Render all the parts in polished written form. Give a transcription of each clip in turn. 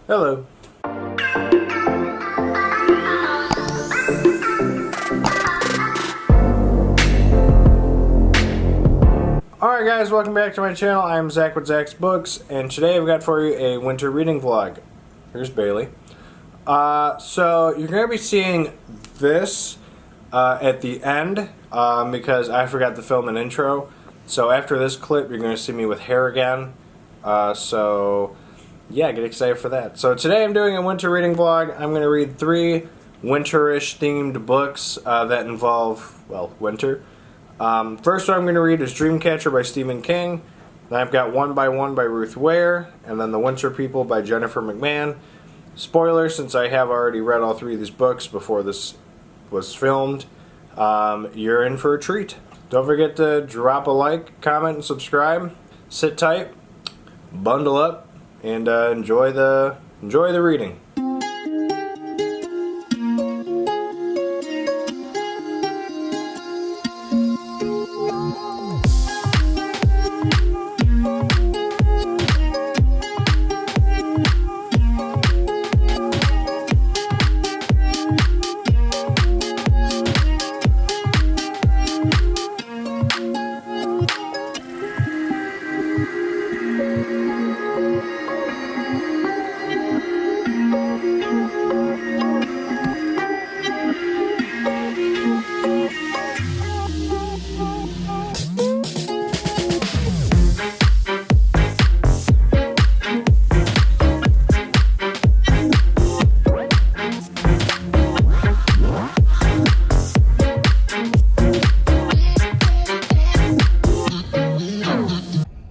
Hello. Alright guys, welcome back to my channel. I'm Zach with Zacks Books, and today I've got for you a winter reading vlog. Here's Bailey. So you're going to be seeing this at the end because I forgot to film an intro. So after this clip, you're going to see me with hair again. So yeah, get excited for that. So today I'm doing a winter reading vlog. I'm going to read 3 winterish themed books that involve, well, winter. First one I'm going to read is Dreamcatcher by Stephen King. Then I've got One by One by Ruth Ware, and then The Winter People by Jennifer McMahon. Spoiler, since I have already read all 3 of these books before this was filmed, you're in for a treat. Don't forget to drop a like, comment, and subscribe. Sit tight, bundle up, and enjoy the reading.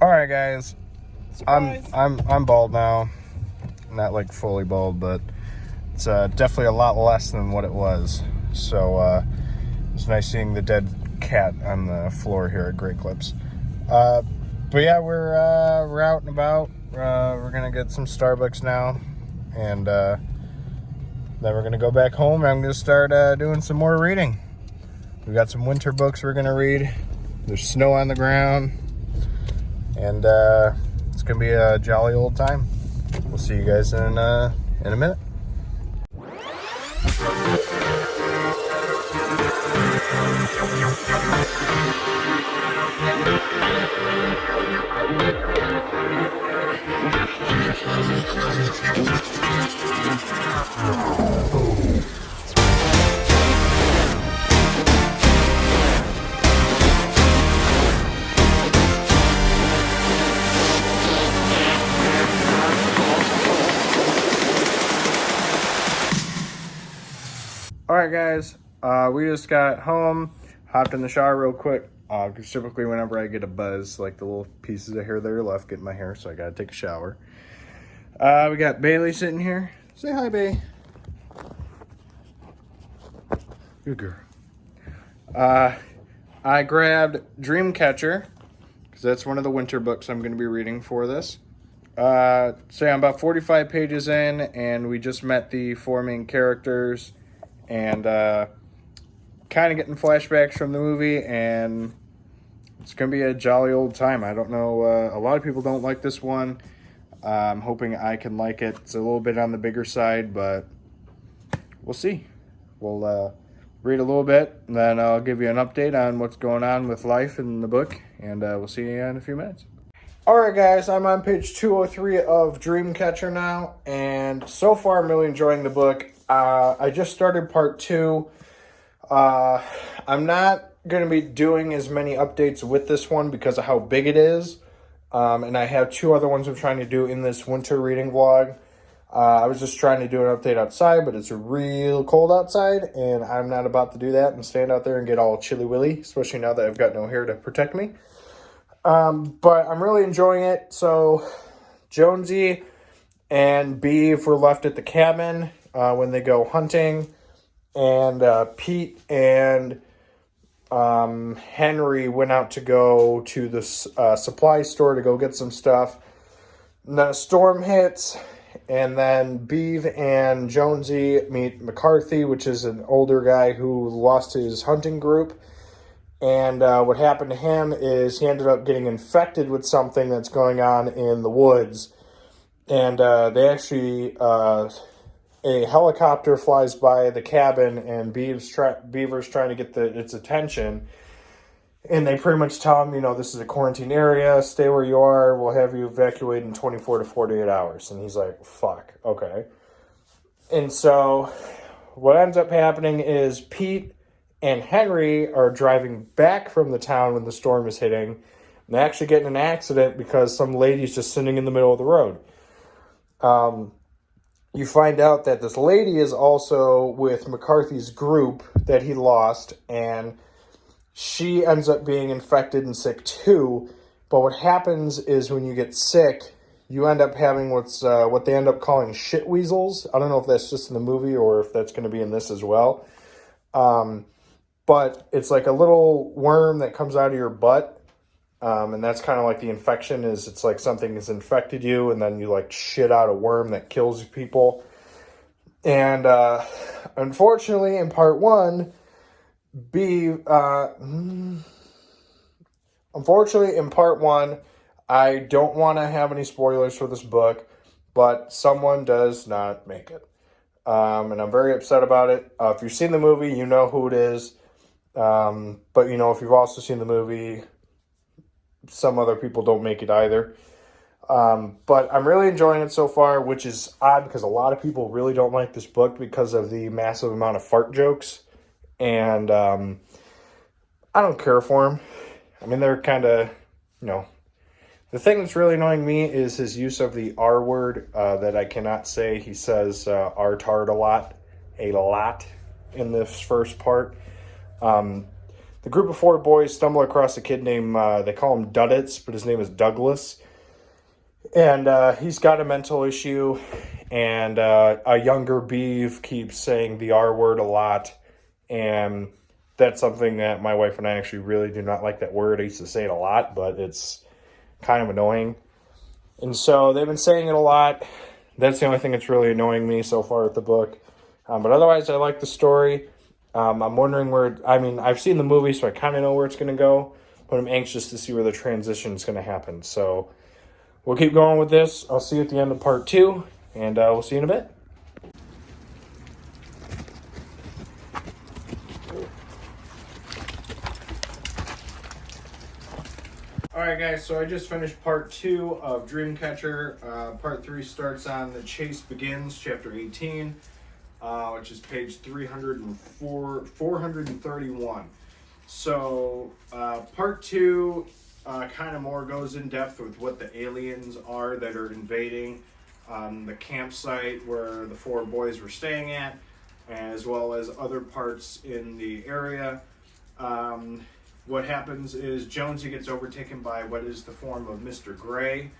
Alright guys, I'm bald now. Not like fully bald, but it's definitely a lot less than what it was. So it's nice seeing the dead cat on the floor here at Great Clips. But yeah, we're out and about. We're gonna get some Starbucks now, and then we're gonna go back home and I'm gonna start doing some more reading. We got some winter books we're gonna read. There's snow on the ground. And it's going to be a jolly old time. We'll see you guys in a minute. Alright guys, we just got home, hopped in the shower real quick, because typically whenever I get a buzz, like the little pieces of hair that are left get in my hair, so I gotta take a shower. We got Bailey sitting here. Say hi, Bae. Good girl. I grabbed Dreamcatcher, because that's one of the winter books I'm going to be reading for this. So I'm about 45 pages in, and we just met the 4 main characters. And kind of getting flashbacks from the movie, and it's going to be a jolly old time. I don't know, a lot of people don't like this one. I'm hoping I can like it. It's a little bit on the bigger side, but we'll see. We'll read a little bit, and then I'll give you an update on what's going on with life in the book, and we'll see you in a few minutes. Alright guys, I'm on page 203 of Dreamcatcher now, and so far I'm really enjoying the book. I just started part 2. I'm not going to be doing as many updates with this one because of how big it is. And I have 2 other ones I'm trying to do in this winter reading vlog. I was just trying to do an update outside, but it's real cold outside, and I'm not about to do that and stand out there and get all chilly-willy, especially now that I've got no hair to protect me. But I'm really enjoying it. So Jonesy and Beeve were left at the cabin when they go hunting, and Pete and Henry went out to go to the supply store to go get some stuff. And then a storm hits, and then Beeve and Jonesy meet McCarthy, which is an older guy who lost his hunting group. And what happened to him is he ended up getting infected with something that's going on in the woods. And they actually, a helicopter flies by the cabin, and Beaver's trying to get its attention. And they pretty much tell him, this is a quarantine area, stay where you are, we'll have you evacuated in 24 to 48 hours. And he's like, fuck, okay. And so what ends up happening is Pete and Henry are driving back from the town when the storm is hitting. And they actually get in an accident because some lady's just sitting in the middle of the road. You find out that this lady is also with McCarthy's group that he lost, and she ends up being infected and sick too. But what happens is when you get sick, you end up having what they end up calling shit weasels. I don't know if that's just in the movie or if that's going to be in this as well. But it's like a little worm that comes out of your butt. And that's kind of like the infection is, it's like something has infected you and then you like shit out a worm that kills people. And unfortunately in part one, I don't want to have any spoilers for this book, but someone does not make it. And I'm very upset about it. If you've seen the movie, you know who it is. But if you've also seen the movie, some other people don't make it either. But I'm really enjoying it so far, which is odd because a lot of people really don't like this book because of the massive amount of fart jokes. And I don't care for them. I mean, they're kind of, The thing that's really annoying me is his use of the R word that I cannot say. He says R-tard a lot in this first part. The group of 4 boys stumble across a kid named, they call him Duddits, but his name is Douglas. And he's got a mental issue, and a younger Beav keeps saying the R word a lot. And that's something that my wife and I actually really do not like that word. I used to say it a lot, but it's kind of annoying. And so they've been saying it a lot. That's the only thing that's really annoying me so far with the book. But otherwise, I like the story. I'm wondering I've seen the movie, so I kind of know where it's going to go, but I'm anxious to see where the transition is going to happen. So we'll keep going with this. I'll see you at the end of part 2, and we'll see you in a bit. Alright guys, so I just finished part 2 of Dreamcatcher. Part 3 starts on The Chase Begins, chapter 18. Which is page 431. So, part 2 kind of more goes in depth with what the aliens are that are invading the campsite where the 4 boys were staying at, as well as other parts in the area. What happens is Jonesy gets overtaken by what is the form of Mr. Gray,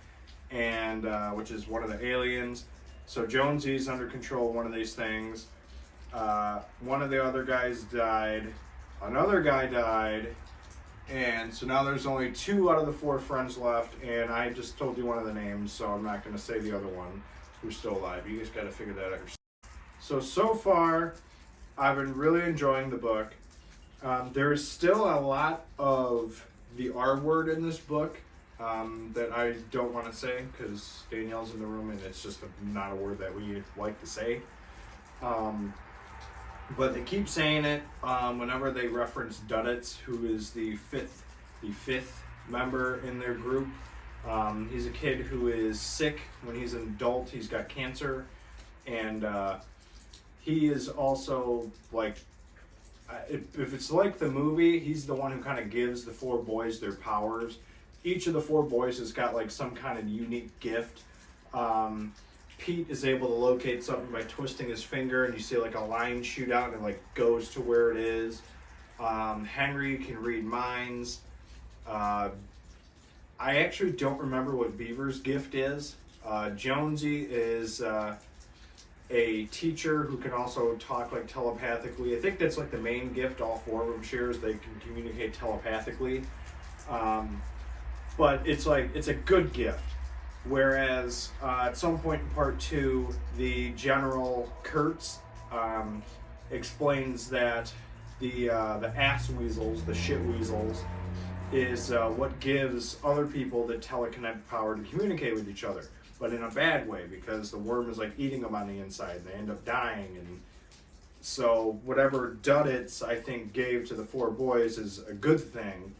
and which is one of the aliens. So Jonesy's under control of one of these things. One of the other guys died. Another guy died. And so now there's only 2 out of the 4 friends left. And I just told you one of the names, so I'm not going to say the other one who's still alive. You guys got to figure that out yourself. So far, I've been really enjoying the book. There is still a lot of the R word in this book. That I don't want to say because Danielle's in the room and it's just not a word that we like to say. But they keep saying it whenever they reference Duddits, who is the fifth member in their group. He's a kid who is sick when he's an adult. He's got cancer, and he is also like, if it's like the movie, he's the one who kind of gives the 4 boys their powers. Each of the 4 boys has got like some kind of unique gift. Pete is able to locate something by twisting his finger, and you see like a line shoot out and it like goes to where it is. Henry can read minds. I actually don't remember what Beaver's gift is. Jonesy is a teacher who can also talk like telepathically. I think that's like the main gift all 4 of them share, is they can communicate telepathically. But it's a good gift. Whereas at some point in part 2, the General Kurtz explains that the ass weasels, the shit weasels, is what gives other people the telekinetic power to communicate with each other. but in a bad way, because the worm is like eating them on the inside and they end up dying. And so whatever Duddits, I think, gave to the four boys is a good thing,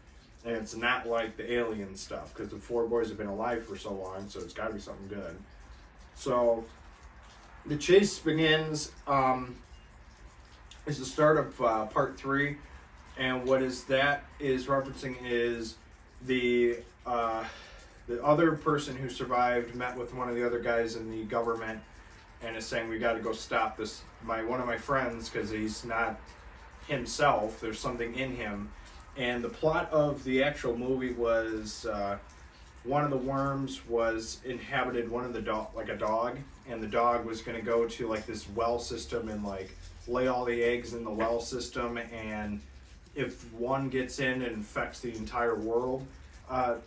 and it's not like the alien stuff, because the four boys have been alive for so long, so it's got to be something good. So the chase begins. Is the start of part 3, and what is that is referencing is the other person who survived met with one of the other guys in the government and is saying, we got to go stop this, one of my friends, because he's not himself, there's something in him. And the plot of the actual movie was one of the worms was inhabited one of the like a dog, and the dog was going to go to like this well system and like lay all the eggs in the well system, and if one gets in, it infects the entire world.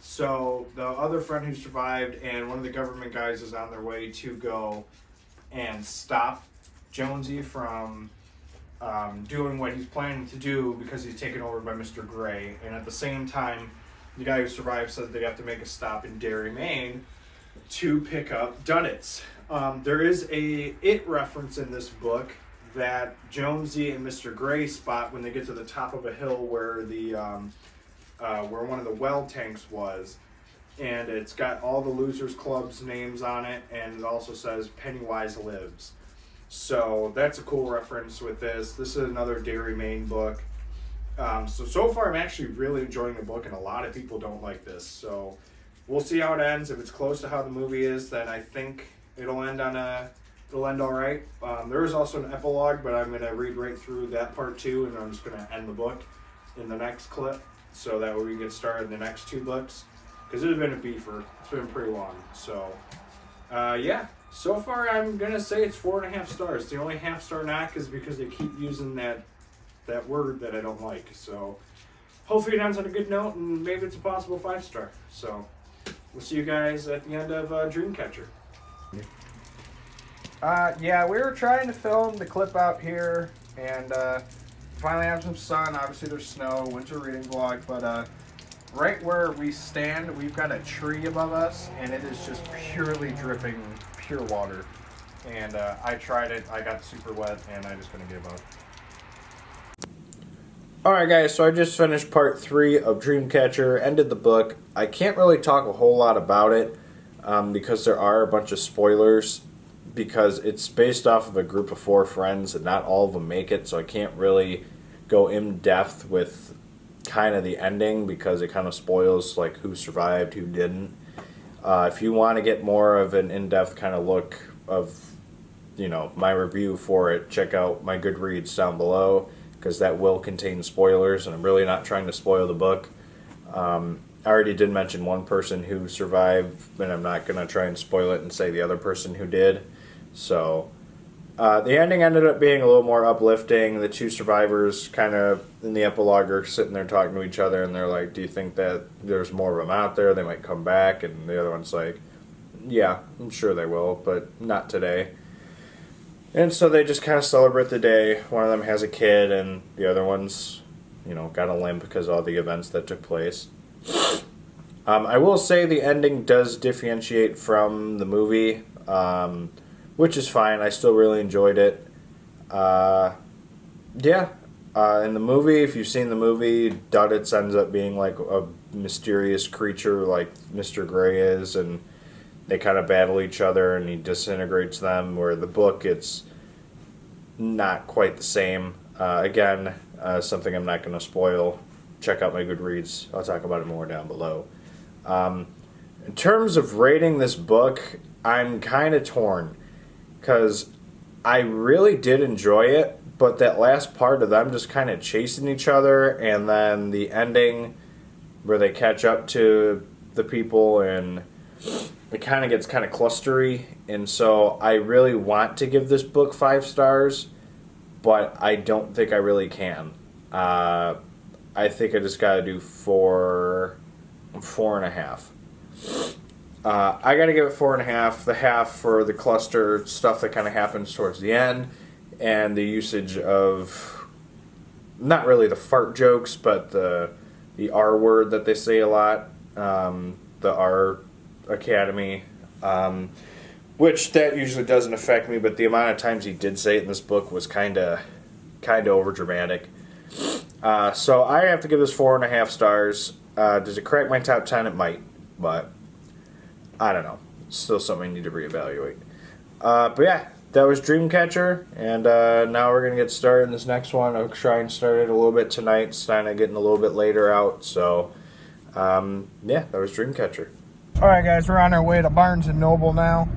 So the other friend who survived and one of the government guys is on their way to go and stop Jonesy from doing what he's planning to do, because he's taken over by Mr. Gray. And at the same time, the guy who survived says they have to make a stop in Derry, Maine to pick up Duddits. There is a It reference in this book that Jonesy and Mr. Gray spot when they get to the top of a hill where the where one of the well tanks was, and it's got all the Losers Club's names on it, and it also says Pennywise lives. So that's a cool reference with this. This is another Derry, Maine book. So far I'm actually really enjoying the book, and a lot of people don't like this. So we'll see how it ends. If it's close to how the movie is, then I think it'll end all right. There is also an epilogue, but I'm going to read right through that part 2, and I'm just going to end the book in the next clip, so that way we can get started in the next 2 books, because it's been a beefer. It's been pretty long. So, yeah. So far, I'm going to say it's 4.5 stars. The only half-star knock is because they keep using that word that I don't like. So, hopefully it ends on a good note, and maybe it's a possible 5-star. So, we'll see you guys at the end of Dreamcatcher. Yeah, we were trying to film the clip out here, and finally have some sun. Obviously there's snow, winter reading vlog, but right where we stand, we've got a tree above us, and it is just purely dripping pure water. And I tried it, I got super wet, and I just couldn't give up. Alright guys, so I just finished part 3 of Dreamcatcher, ended the book. I can't really talk a whole lot about it, because there are a bunch of spoilers, because it's based off of a group of 4 friends, and not all of them make it, so I can't really go in depth with kind of the ending, because it kind of spoils like who survived, who didn't. If you want to get more of an in-depth kind of look of, my review for it, check out my Goodreads down below, because that will contain spoilers, and I'm really not trying to spoil the book. I already did mention one person who survived, and I'm not going to try and spoil it and say the other person who did. So, the ending ended up being a little more uplifting. The 2 survivors kind of, in the epilogue, are sitting there talking to each other, and they're like, do you think that there's more of them out there? They might come back. And the other one's like, yeah, I'm sure they will, but not today. And so they just kind of celebrate the day. One of them has a kid, and the other one's, got a limp because of all the events that took place. I will say the ending does differentiate from the movie, which is fine. I still really enjoyed it. In the movie, if you've seen the movie, Duddits ends up being like a mysterious creature like Mr. Gray is, and they kind of battle each other, and he disintegrates them, where the book, it's not quite the same. Again, something I'm not going to spoil. Check out my Goodreads. I'll talk about it more down below. In terms of rating this book, I'm kind of torn, because I really did enjoy it, but that last part of them just kind of chasing each other, and then the ending where they catch up to the people, and it kind of gets kind of clustery, and so I really want to give this book 5 stars, but I don't think I really can. I think I just got to do 4.5. I got to give it 4.5. The half for the cluster stuff that kind of happens towards the end, and the usage of, not really the fart jokes, but the R word that they say a lot. The R Academy. which that usually doesn't affect me, but the amount of times he did say it in this book was kind of over dramatic. So I have to give this 4.5 stars. Does it crack my top 10? It might, but I don't know. Still something I need to reevaluate. But yeah, that was Dreamcatcher, and now we're going to get started in this next one. I'll try and start it a little bit tonight. It's kind of getting a little bit later out, so yeah, that was Dreamcatcher. Alright guys, we're on our way to Barnes & Noble now.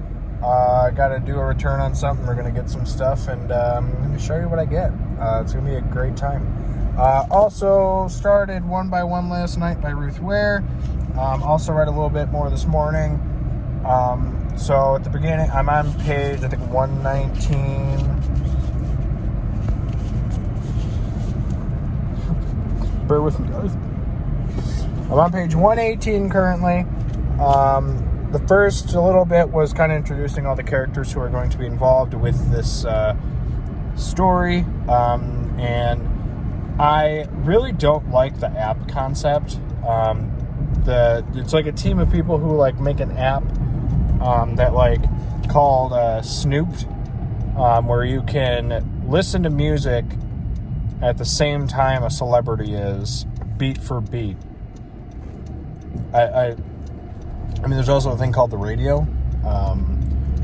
I got to do a return on something. We're going to get some stuff, and I'm going to show you what I get. It's going to be a great time. Also started One by One last night by Ruth Ware. Also read a little bit more this morning. So at the beginning, I'm on page, I think, 119. Bear with me, guys. I'm on page 118 currently. The first little bit was kind of introducing all the characters who are going to be involved with this story. And I really don't like the app concept. It's like a team of people who like make an app that like called Snooped, where you can listen to music at the same time a celebrity is, beat for beat. I mean, there's also a thing called the radio,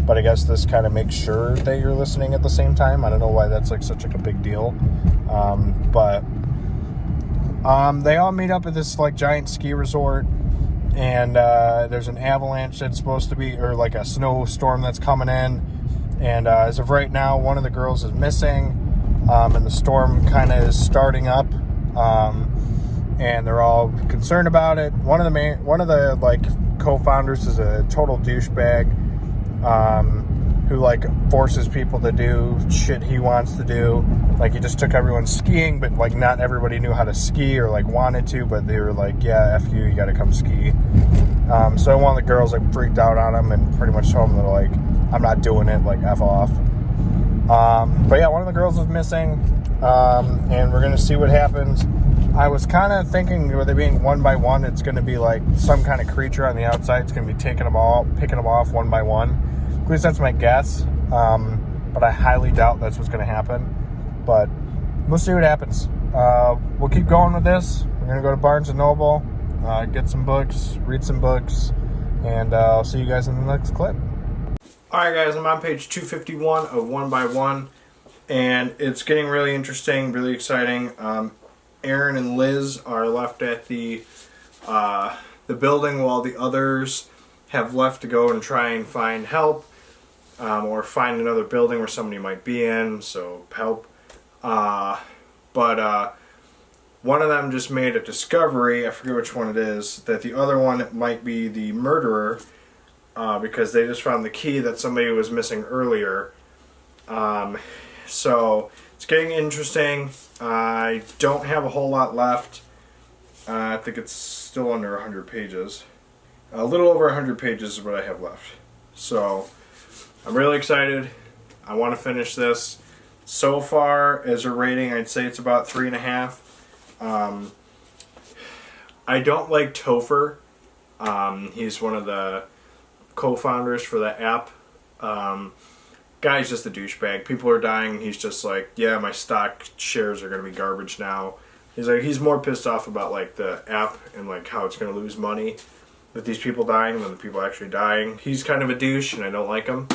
but I guess this kind of makes sure that you're listening at the same time. I don't know why that's like such like a big deal, but they all meet up at this like giant ski resort, and there's an avalanche that's supposed to be, or like a snowstorm that's coming in, and as of right now, one of the girls is missing, and the storm kind of is starting up, and they're all concerned about it. One of the like co-founders is a total douchebag, who like forces people to do shit he wants to do. Like he just took everyone skiing, but like not everybody knew how to ski or like wanted to, but they were like, yeah, F you gotta come ski. So one of the girls like freaked out on him and pretty much told him that like, I'm not doing it, like F off. But yeah, one of the girls was missing, and we're gonna see what happens. I was kind of thinking, with it being one by one, it's going to be like some kind of creature on the outside. It's going to be picking them off one by one. At least that's my guess. But I highly doubt that's what's going to happen. But we'll see what happens. We'll keep going with this. We're going to go to Barnes & Noble, get some books, read some books, and I'll see you guys in the next clip. Alright guys, I'm on page 251 of One by One, and it's getting really interesting, really exciting. Aaron and Liz are left at the building while the others have left to go and try and find help, or find another building where somebody might be in, so help. But one of them just made a discovery, I forget which one it is, that the other one might be the murderer, because they just found the key that somebody was missing earlier. So it's getting interesting. I don't have a whole lot left. I think it's still under 100 pages. A little over 100 pages is what I have left. So I'm really excited. I want to finish this. So far, as a rating, I'd say it's about 3.5. I don't like Topher. He's one of the co-founders for the app. Guy's just a douchebag. People are dying. He's just like, yeah, my stock shares are going to be garbage now. He's more pissed off about like the app and like how it's going to lose money with these people dying than the people actually dying. He's kind of a douche, and I don't like him.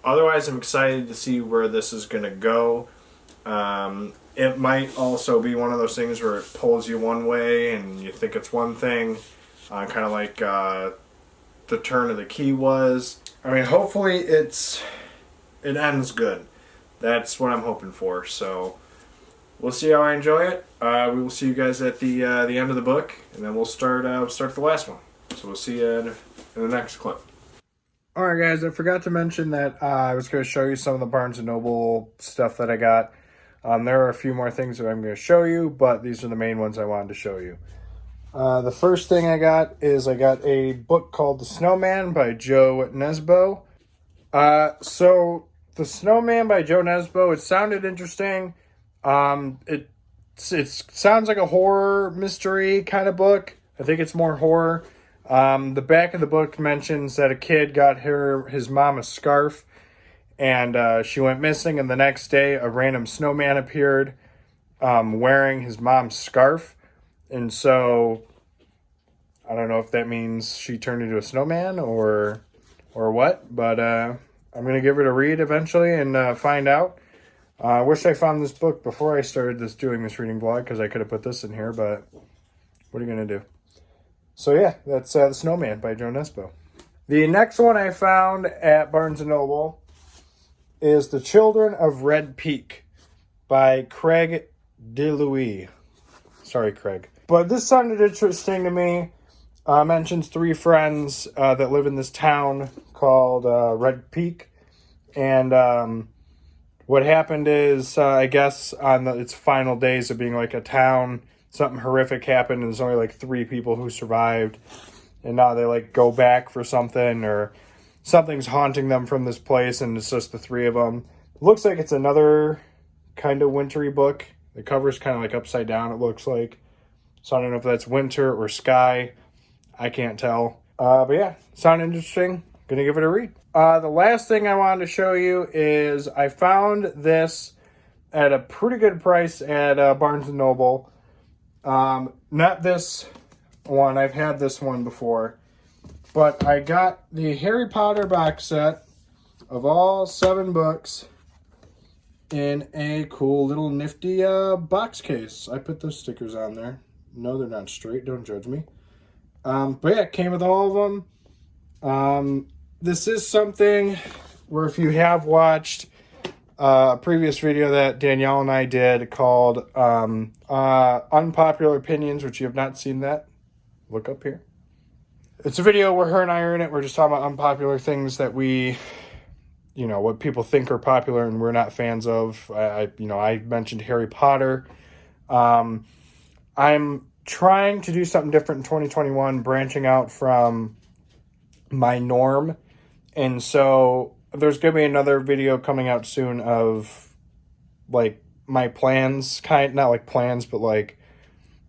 Otherwise, I'm excited to see where this is going to go. It might also be one of those things where it pulls you one way and you think it's one thing, kind of like the turn of the key was. I mean, hopefully it ends good. That's what I'm hoping for. So we'll see how I enjoy it. We will see you guys at the end of the book, and then we'll start the last one. So we'll see you in the next clip. All right, guys. I forgot to mention that I was going to show you some of the Barnes & Noble stuff that I got. There are a few more things that I'm going to show you, but these are the main ones I wanted to show you. The first thing I got is I got a book called The Snowman by Joe Nesbo. So The Snowman by Joe Nesbo, it sounded interesting. It sounds like a horror mystery kind of book. I think it's more horror. The back of the book mentions that a kid got his mom a scarf, and she went missing, and the next day a random snowman appeared wearing his mom's scarf. And so I don't know if that means she turned into a snowman or what, but I'm going to give it a read eventually and find out. I wish I found this book before I started doing this reading vlog, because I could have put this in here, but what are you going to do? So yeah, that's The Snowman by Joe Nesbo. The next one I found at Barnes & Noble is The Children of Red Peak by Craig DeLuise. Sorry, Craig. But this sounded interesting to me. Mentions 3 friends that live in this town called Red Peak. And what happened is, I guess, on its final days of being like a town, something horrific happened, and there's only like 3 people who survived. And now they like go back for something, or something's haunting them from this place, and it's just the 3 of them. It looks like it's another kind of wintry book. The cover's kind of like upside down, it looks like. So I don't know if that's winter or sky. I can't tell. But yeah, sounded interesting. Gonna give it a read. The last thing I wanted to show you is I found this at a pretty good price at Barnes & Noble. Not this one. I've had this one before. But I got the Harry Potter box set of all 7 books in a cool little nifty box case. I put those stickers on there. No, they're not straight. Don't judge me. But yeah, it came with all of them. This is something where, if you have watched a previous video that Danielle and I did called Unpopular Opinions, which you have not seen that, look up here. It's a video where her and I are in it. We're just talking about unpopular things that we, what people think are popular and we're not fans of. I mentioned Harry Potter. I'm trying to do something different in 2021, branching out from my norm. And so there's going to be another video coming out soon of like my plans, not like plans, but like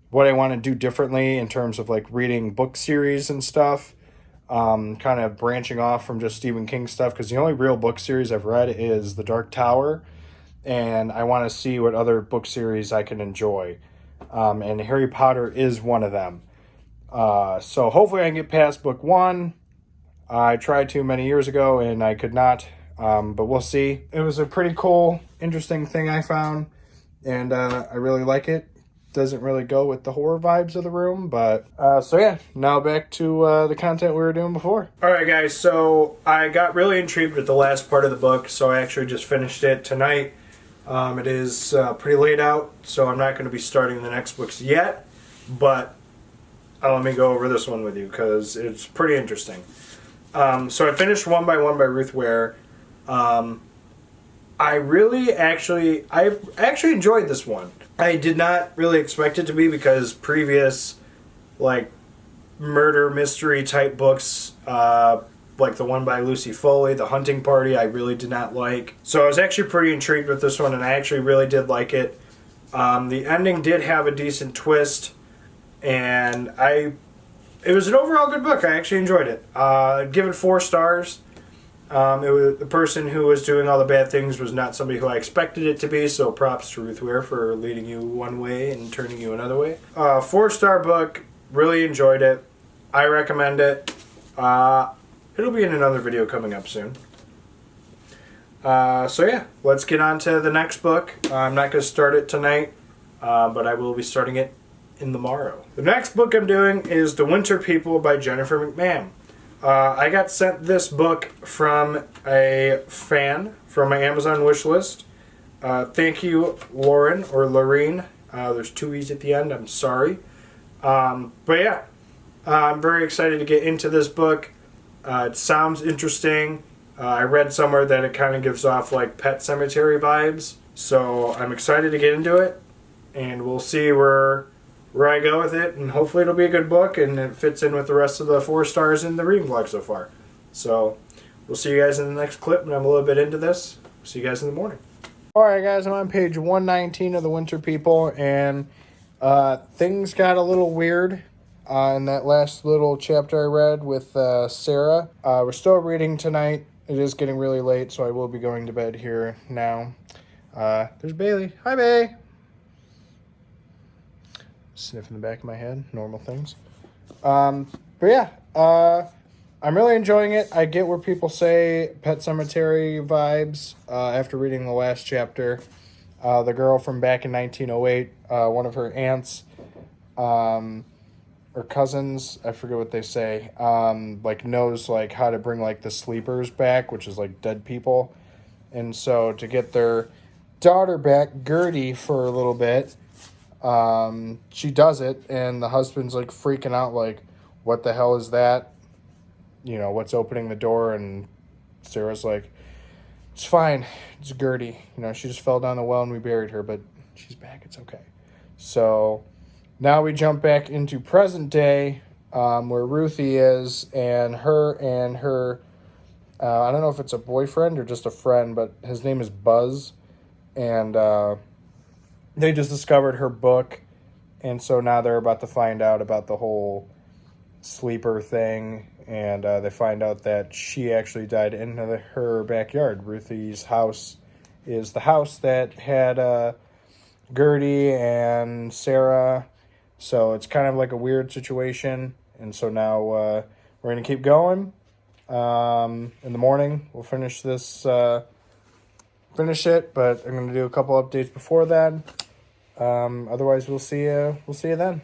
what I want to do differently in terms of like reading book series and stuff. Kind of branching off from just Stephen King stuff, because the only real book series I've read is The Dark Tower, and I want to see what other book series I can enjoy. And Harry Potter is one of them. So hopefully I can get past book 1. I tried to many years ago and I could not, but we'll see. It was a pretty cool, interesting thing I found, and I really like it. Doesn't really go with the horror vibes of the room, but so yeah, now back to the content we were doing before. Alright guys, so I got really intrigued with the last part of the book, so I actually just finished it tonight. It is pretty late out, so I'm not going to be starting the next books yet, but let me go over this one with you because it's pretty interesting. So I finished One by One by Ruth Ware. I actually enjoyed this one. I did not really expect it to be, because previous like murder mystery type books, like the one by Lucy Foley, The Hunting Party, I really did not like. So I was actually pretty intrigued with this one, and I actually really did like it. The ending did have a decent twist, and it was an overall good book. I actually enjoyed it. I'd give it 4 stars. The person who was doing all the bad things was not somebody who I expected it to be, so props to Ruth Ware for leading you one way and turning you another way. 4-star book. Really enjoyed it. I recommend it. It'll be in another video coming up soon. So yeah, let's get on to the next book. I'm not going to start it tonight, but I will be starting it in the morrow. The next book I'm doing is The Winter People by Jennifer McMahon. I got sent this book from a fan from my Amazon wish list. Thank you, Lauren, or Lorene. There's 2 E's at the end. I'm sorry. But yeah, I'm very excited to get into this book. It sounds interesting. I read somewhere that it kind of gives off like Pet Sematary vibes. So I'm excited to get into it. And we'll see where I go with it, and hopefully it'll be a good book and it fits in with the rest of the 4 stars in the reading vlog so far. So we'll see you guys in the next clip, and I'm a little bit into this. See you guys in the morning. Alright guys, I'm on page 119 of The Winter People, and things got a little weird. in that last little chapter I read with Sarah. We're still reading tonight. It is getting really late, so I will be going to bed here now. There's Bailey. Hi, Bay. Sniffing the back of my head. Normal things. But yeah, I'm really enjoying it. I get where people say Pet Sematary vibes after reading the last chapter. The girl from back in 1908, one of her aunts, or cousins, I forget what they say, like knows like how to bring like the sleepers back, which is like dead people. And so to get their daughter back, Gertie, for a little bit, she does it, and the husband's like freaking out, like, what the hell is that? You know, what's opening the door? And Sarah's like, it's fine, it's Gertie. You know, she just fell down the well and we buried her, but she's back, it's okay. So now we jump back into present day, where Ruthie is, and her, I don't know if it's a boyfriend or just a friend, but his name is Buzz, and they just discovered her book, and so now they're about to find out about the whole sleeper thing, and they find out that she actually died in her backyard. Ruthie's house is the house that had Gertie and Sarah, so it's kind of like a weird situation, and so now we're going to keep going. In the morning, we'll finish this, finish it, but I'm going to do a couple updates before that. Otherwise, we'll see you then.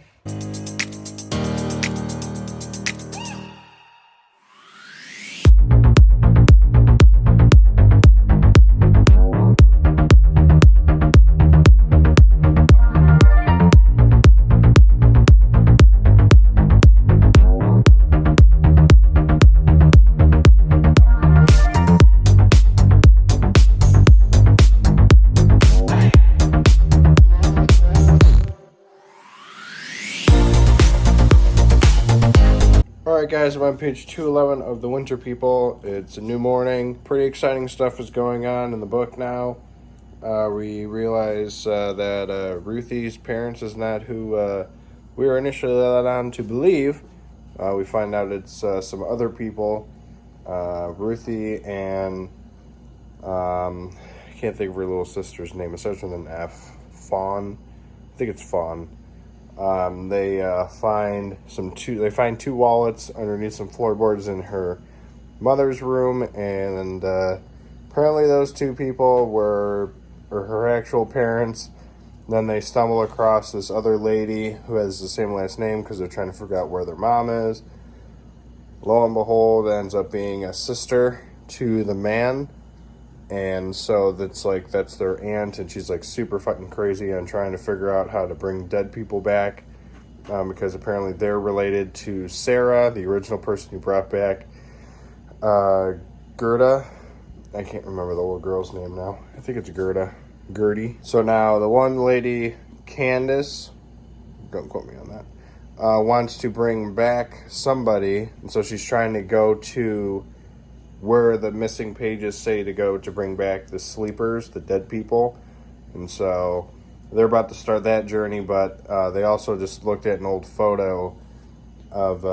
Alright guys, I'm on page 211 of The Winter People. It's a new morning. Pretty exciting stuff is going on in the book now. We realize that Ruthie's parents is not who we were initially led on to believe. We find out it's some other people. Ruthie and I can't think of her little sister's name. It starts with an F. Fawn. I think it's Fawn. They find two wallets underneath some floorboards in her mother's room, and apparently those two people were her actual parents. Then they stumble across this other lady who has the same last name because they're trying to figure out where their mom is. Lo and behold, it ends up being a sister to the man. And so that's their aunt, and she's like super fucking crazy on trying to figure out how to bring dead people back, because apparently they're related to Sarah, the original person who brought back Gerda. I can't remember the little girl's name now. I think it's Gertie. So now the one lady, Candace, don't quote me on that, wants to bring back somebody, and so she's trying to go to where the missing pages say to go to bring back the sleepers, the dead people. And so they're about to start that journey, but they also just looked at an old photo of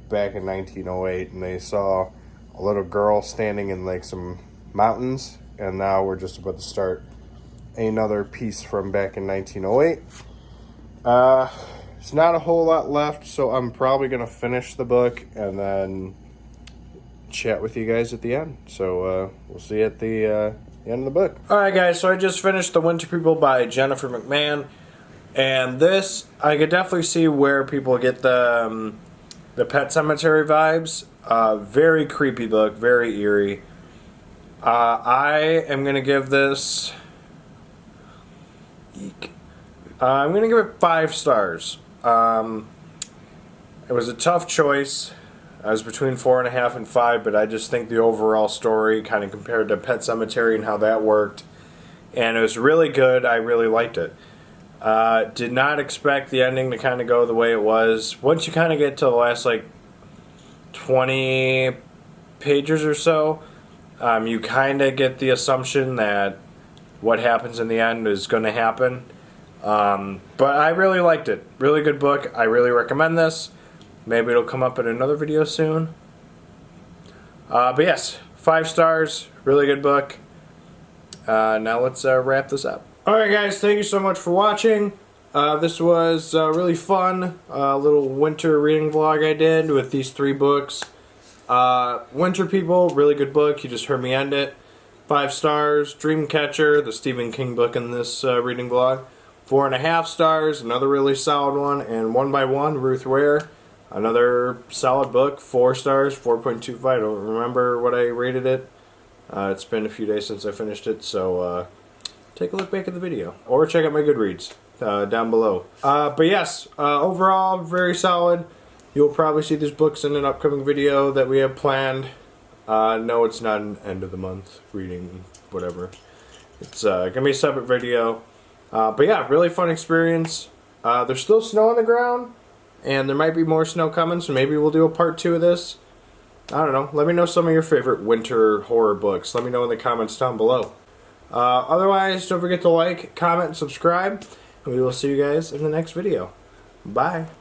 back in 1908, and they saw a little girl standing in like some mountains, and now we're just about to start another piece from back in 1908. It's not a whole lot left, so I'm probably going to finish the book and then chat with you guys at the end. So we'll see you at the end of the book. Alright guys, so I just finished The Winter People by Jennifer McMahon, and this, I could definitely see where people get the Pet Sematary vibes. Very creepy book, very eerie. I am going to give this, I'm going to give it 5 stars. It was a tough choice. I was between 4.5 and 5, but I just think the overall story kind of compared to Pet Sematary and how that worked, and it was really good. I really liked it. Did not expect the ending to kind of go the way it was. Once you kind of get to the last like 20 pages or so, you kind of get the assumption that what happens in the end is going to happen. But I really liked it. Really good book. I really recommend this. Maybe it'll come up in another video soon. But yes, 5 stars, really good book. Now let's wrap this up. Alright guys, thank you so much for watching. This was really fun, little winter reading vlog I did with these 3 books. Winter People, really good book, you just heard me end it. 5 stars. Dreamcatcher, the Stephen King book in this reading vlog. 4.5 stars, another really solid one. And One by One, Ruth Ware, another solid book. 4 stars, 4.25. I don't remember what I rated it. It's been a few days since I finished it, so take a look back at the video. Or check out my Goodreads down below. But yes, overall, very solid. You'll probably see these books in an upcoming video that we have planned. No, it's not an end of the month reading, whatever. It's going to be a separate video. But yeah, really fun experience. There's still snow on the ground, and there might be more snow coming, so maybe we'll do a part 2 of this. I don't know. Let me know some of your favorite winter horror books. Let me know in the comments down below. Otherwise, don't forget to like, comment, and subscribe, and we will see you guys in the next video. Bye.